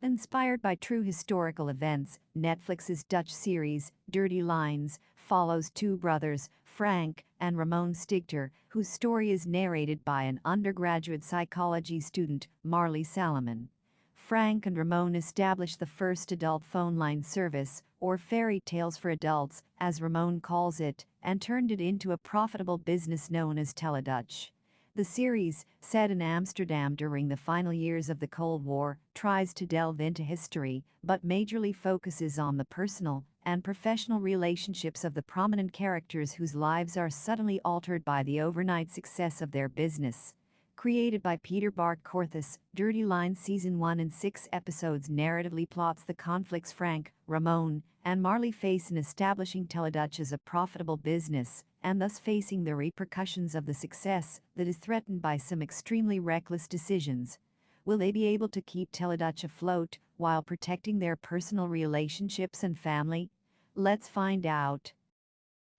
Inspired by true historical events, Netflix's Dutch series, Dirty Lines, follows two brothers, Frank and Ramon Stigter, whose story is narrated by an undergraduate psychology student, Marley Salomon. Frank and Ramon established the first adult phone line service, or fairy tales for adults, as Ramon calls it, and turned it into a profitable business known as Teledutch. The series, set in Amsterdam during the final years of the Cold War, tries to delve into history, but majorly focuses on the personal and professional relationships of the prominent characters whose lives are suddenly altered by the overnight success of their business. Created by Peter Bart Korthus, Dirty Lines Season 1 in 6 episodes narratively plots the conflicts Frank, Ramon, and Marley face in establishing Teledutch as a profitable business, and thus facing the repercussions of the success that is threatened by some extremely reckless decisions. Will they be able to keep Teledutch afloat while protecting their personal relationships and family? Let's find out.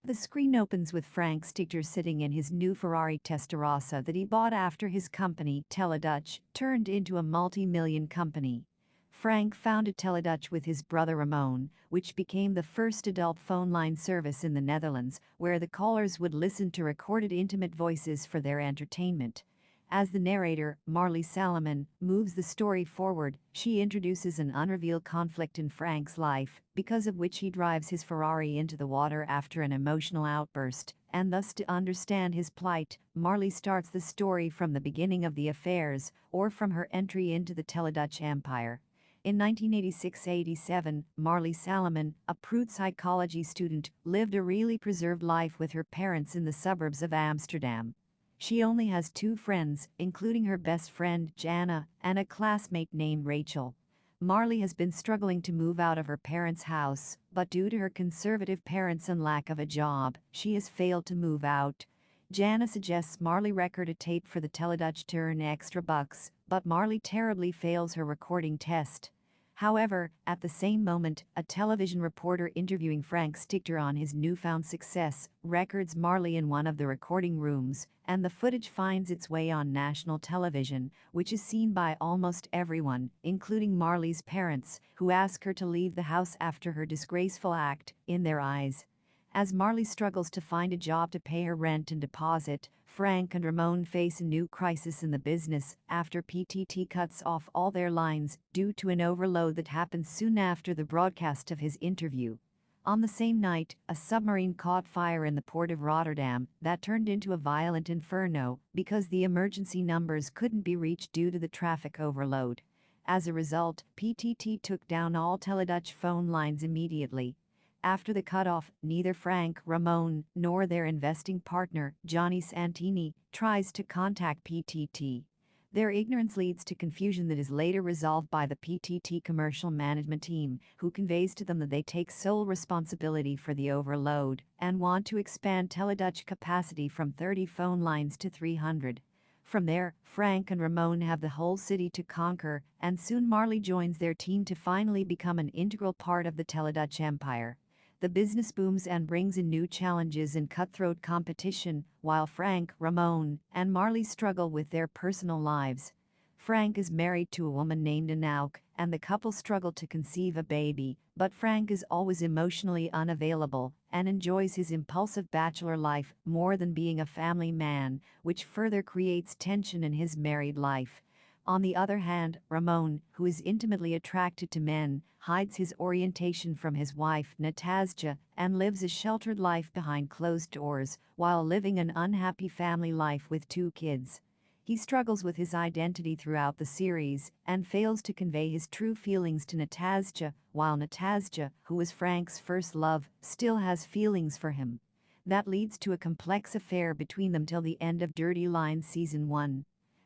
The screen opens with Frank Stigter sitting in his new Ferrari Testarossa that he bought after his company, Teledutch, turned into a multi-million company. Frank founded Teledutch with his brother Ramon, which became the first adult phone line service in the Netherlands, where the callers would listen to recorded intimate voices for their entertainment. As the narrator, Marley Salomon, moves the story forward, she introduces an unrevealed conflict in Frank's life, because of which he drives his Ferrari into the water after an emotional outburst, and thus to understand his plight, Marley starts the story from the beginning of the affairs, or from her entry into the Teledutch empire. In 1986-87, Marley Salomon, a prude psychology student, lived a really preserved life with her parents in the suburbs of Amsterdam. She only has two friends, including her best friend, Jana, and a classmate named Rachel. Marley has been struggling to move out of her parents' house, but due to her conservative parents and lack of a job, she has failed to move out. Jana suggests Marley record a tape for the Teledutch to earn extra bucks, but Marley terribly fails her recording test. However, at the same moment, a television reporter interviewing Frank Stigter on his newfound success records Marley in one of the recording rooms, and the footage finds its way on national television, which is seen by almost everyone, including Marley's parents, who ask her to leave the house after her disgraceful act, in their eyes. As Marley struggles to find a job to pay her rent and deposit, Frank and Ramon face a new crisis in the business after PTT cuts off all their lines due to an overload that happens soon after the broadcast of his interview. On the same night, a submarine caught fire in the port of Rotterdam that turned into a violent inferno because the emergency numbers couldn't be reached due to the traffic overload. As a result, PTT took down all Teledutch phone lines immediately. After the cutoff, neither Frank, Ramon, nor their investing partner, Johnny Santini, tries to contact PTT. Their ignorance leads to confusion that is later resolved by the PTT commercial management team, who conveys to them that they take sole responsibility for the overload and want to expand Teledutch capacity from 30 phone lines to 300. From there, Frank and Ramon have the whole city to conquer, and soon Marley joins their team to finally become an integral part of the Teledutch empire. The business booms and brings in new challenges and cutthroat competition, while Frank, Ramon, and Marley struggle with their personal lives. Frank is married to a woman named Anouk, and the couple struggle to conceive a baby, but Frank is always emotionally unavailable and enjoys his impulsive bachelor life more than being a family man, which further creates tension in his married life. On the other hand, Ramon, who is intimately attracted to men, hides his orientation from his wife, Natasja, and lives a sheltered life behind closed doors, while living an unhappy family life with two kids. He struggles with his identity throughout the series and fails to convey his true feelings to Natasja, while Natasja, who was Frank's first love, still has feelings for him. That leads to a complex affair between them till the end of Dirty Lines Season 1.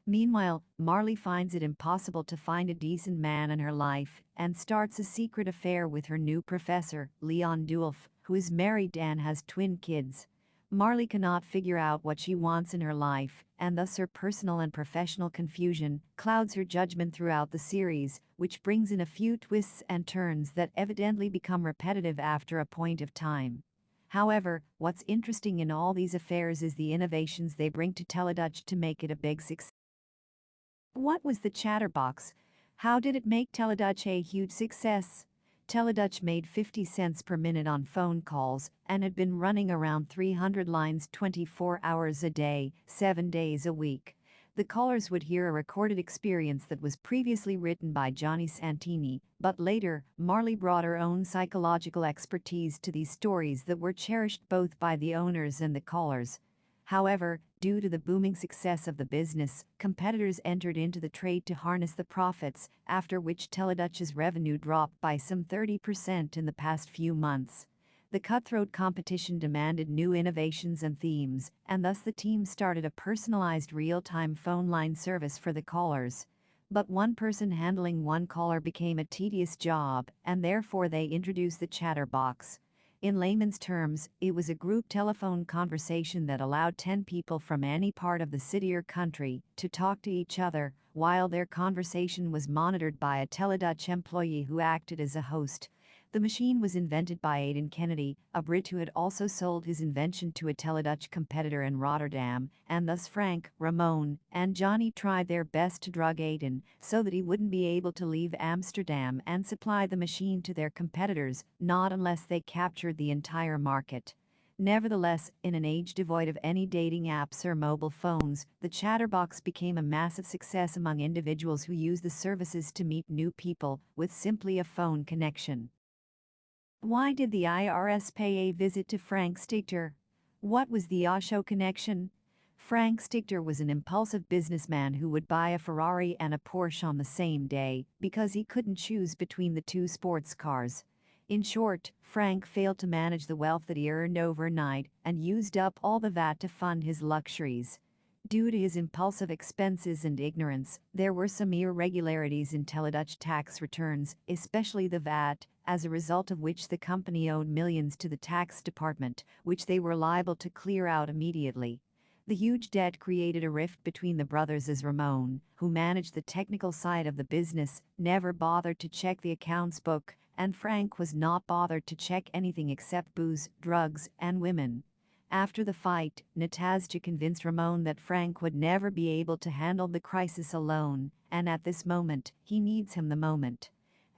Meanwhile, Marley finds it impossible to find a decent man in her life and starts a secret affair with her new professor, Leon Dulf, who is married and has twin kids. Marley cannot figure out what she wants in her life, and thus her personal and professional confusion clouds her judgment throughout the series, which brings in a few twists and turns that evidently become repetitive after a point of time. However, what's interesting in all these affairs is the innovations they bring to Teledutch to make it a big success. What was the Chatterbox? How did it make Teledutch a huge success? Teledutch made 50 cents per minute on phone calls and had been running around 300 lines 24 hours a day, 7 days a week. The callers would hear a recorded experience that was previously written by Johnny Santini, but later, Marley brought her own psychological expertise to these stories that were cherished both by the owners and the callers. However, due to the booming success of the business, competitors entered into the trade to harness the profits, after which Teledutch's revenue dropped by some 30% in the past few months. The cutthroat competition demanded new innovations and themes, and thus the team started a personalized real-time phone line service for the callers. But one person handling one caller became a tedious job, and therefore they introduced the Chatterbox. In layman's terms, it was a group telephone conversation that allowed 10 people from any part of the city or country to talk to each other, while their conversation was monitored by a Teledutch employee who acted as a host. The machine was invented by Aidan Kennedy, a Brit who had also sold his invention to a Teledutch competitor in Rotterdam, and thus Frank, Ramon, and Johnny tried their best to drug Aidan so that he wouldn't be able to leave Amsterdam and supply the machine to their competitors, not unless they captured the entire market. Nevertheless, in an age devoid of any dating apps or mobile phones, the Chatterbox became a massive success among individuals who use the services to meet new people with simply a phone connection. Why did the IRS pay a visit to Frank Stigter? What was the OSHO connection? Frank Stigter was an impulsive businessman who would buy a Ferrari and a Porsche on the same day because he couldn't choose between the two sports cars. In short, Frank failed to manage the wealth that he earned overnight and used up all the VAT to fund his luxuries. Due to his impulsive expenses and ignorance, there were some irregularities in Teledutch tax returns, especially the VAT, as a result of which the company owed millions to the tax department, which they were liable to clear out immediately. The huge debt created a rift between the brothers as Ramon, who managed the technical side of the business, never bothered to check the accounts book, and Frank was not bothered to check anything except booze, drugs, and women. After the fight, Natasja convinced Ramon that Frank would never be able to handle the crisis alone, and at this moment, he needs him the moment.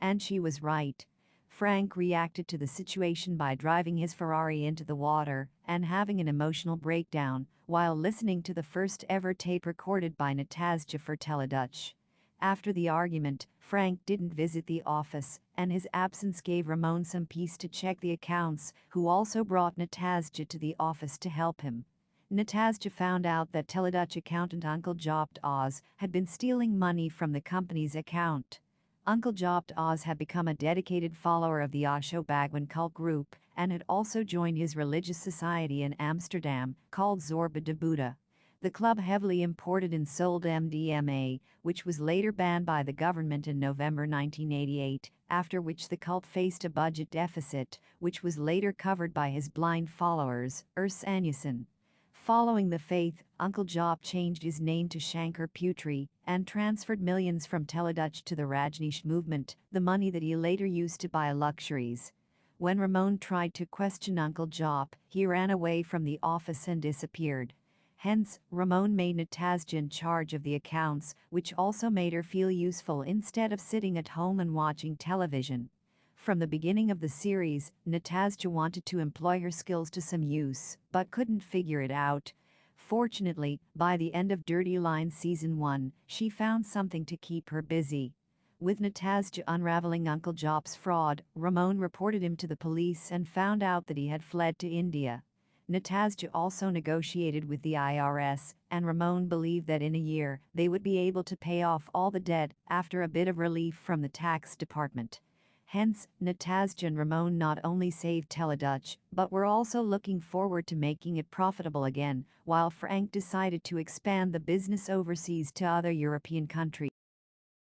And she was right. Frank reacted to the situation by driving his Ferrari into the water and having an emotional breakdown while listening to the first ever tape recorded by Natasja for Teledutch. After the argument, Frank didn't visit the office, and his absence gave Ramon some peace to check the accounts, who also brought Natasja to the office to help him. Natasja found out that Teledutch accountant Uncle Jopt Oz had been stealing money from the company's account. Uncle Jopt Oz had become a dedicated follower of the OSHO Bagman cult group and had also joined his religious society in Amsterdam, called Zorba de Buddha. The club heavily imported and sold MDMA, which was later banned by the government in November 1988, after which the cult faced a budget deficit, which was later covered by his blind followers, Urs Anjussen. Following the faith, Uncle Job changed his name to Shankar Putri and transferred millions from Teledutch to the Rajneesh movement, the money that he later used to buy luxuries. When Ramon tried to question Uncle Job, he ran away from the office and disappeared. Hence, Ramon made Natasja in charge of the accounts, which also made her feel useful instead of sitting at home and watching television. From the beginning of the series, Natasja wanted to employ her skills to some use, but couldn't figure it out. Fortunately, by the end of Dirty Lines Season 1, she found something to keep her busy. With Natasja unraveling Uncle Job's fraud, Ramon reported him to the police and found out that he had fled to India. Natasja also negotiated with the IRS, and Ramon believed that in a year, they would be able to pay off all the debt after a bit of relief from the tax department. Hence, Natasja and Ramon not only saved Teledutch, but were also looking forward to making it profitable again, while Frank decided to expand the business overseas to other European countries.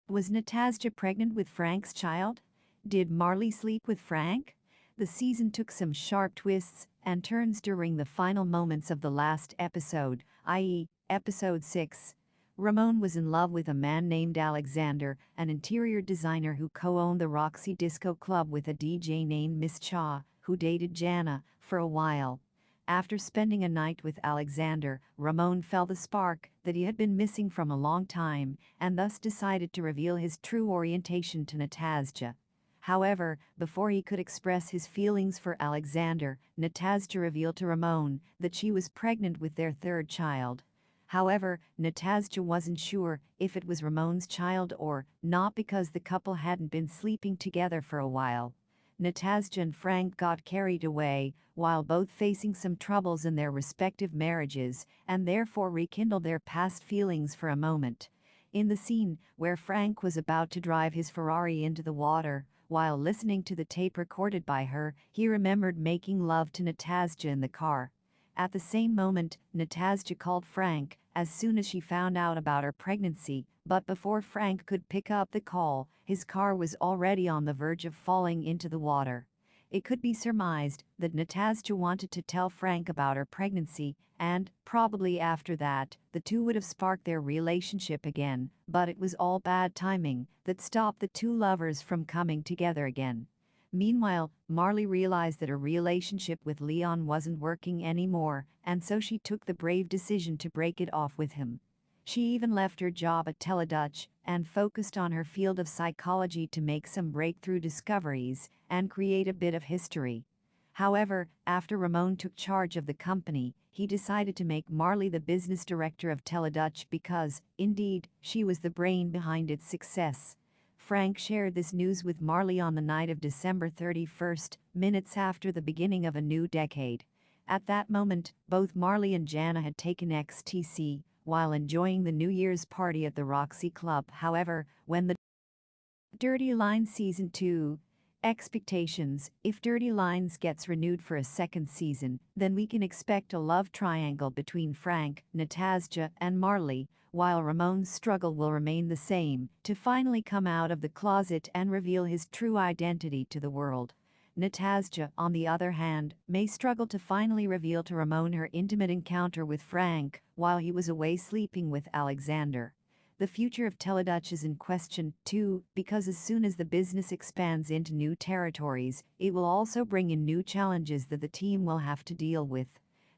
Was Natasja pregnant with Frank's child? Did Marley sleep with Frank? The season took some sharp twists and turns during the final moments of the last episode, i.e., episode 6. Ramon was in love with a man named Alexander, an interior designer who co-owned the Roxy Disco Club with a DJ named Miss Cha, who dated Jana, for a while. After spending a night with Alexander, Ramon felt the spark that he had been missing from a long time and thus decided to reveal his true orientation to Natasja. However, before he could express his feelings for Alexander, Natasja revealed to Ramon that she was pregnant with their third child. However, Natasja wasn't sure if it was Ramon's child or not because the couple hadn't been sleeping together for a while. Natasja and Frank got carried away, while both facing some troubles in their respective marriages, and therefore rekindled their past feelings for a moment. In the scene where Frank was about to drive his Ferrari into the water, while listening to the tape recorded by her, he remembered making love to Natasja in the car. At the same moment, Natasja called Frank as soon as she found out about her pregnancy, but before Frank could pick up the call, his car was already on the verge of falling into the water. It could be surmised that Natasja wanted to tell Frank about her pregnancy, and, probably after that, the two would have sparked their relationship again, but it was all bad timing that stopped the two lovers from coming together again. Meanwhile, Marley realized that her relationship with Leon wasn't working anymore, and so she took the brave decision to break it off with him. She even left her job at Teledutch and focused on her field of psychology to make some breakthrough discoveries and create a bit of history. However, after Ramon took charge of the company, he decided to make Marley the business director of Teledutch because, indeed, she was the brain behind its success. Frank shared this news with Marley on the night of December 31st, minutes after the beginning of a new decade. At that moment, both Marley and Jana had taken XTC while enjoying the New Year's party at the Roxy Club. However, when the Dirty Lines Season 2 expectations, if Dirty Lines gets renewed for a second season, then we can expect a love triangle between Frank, Natasja, and Marley, while Ramon's struggle will remain the same, to finally come out of the closet and reveal his true identity to the world. Natasja, on the other hand, may struggle to finally reveal to Ramon her intimate encounter with Frank while he was away sleeping with Alexander. The future of Teledutch is in question, too, because as soon as the business expands into new territories, it will also bring in new challenges that the team will have to deal with.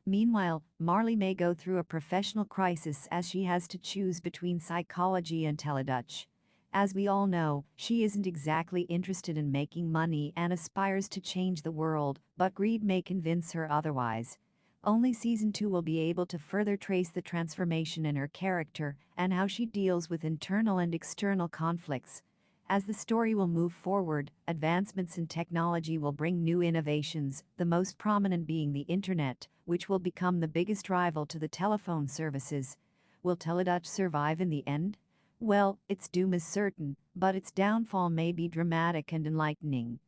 Meanwhile, Marley may go through a professional crisis as she has to choose between psychology and Teledutch. As we all know, she isn't exactly interested in making money and aspires to change the world, but greed may convince her otherwise. Only Season 2 will be able to further trace the transformation in her character and how she deals with internal and external conflicts. As the story will move forward, advancements in technology will bring new innovations, the most prominent being the internet, which will become the biggest rival to the telephone services. Will Teledutch survive in the end? Well, its doom is certain, but its downfall may be dramatic and enlightening.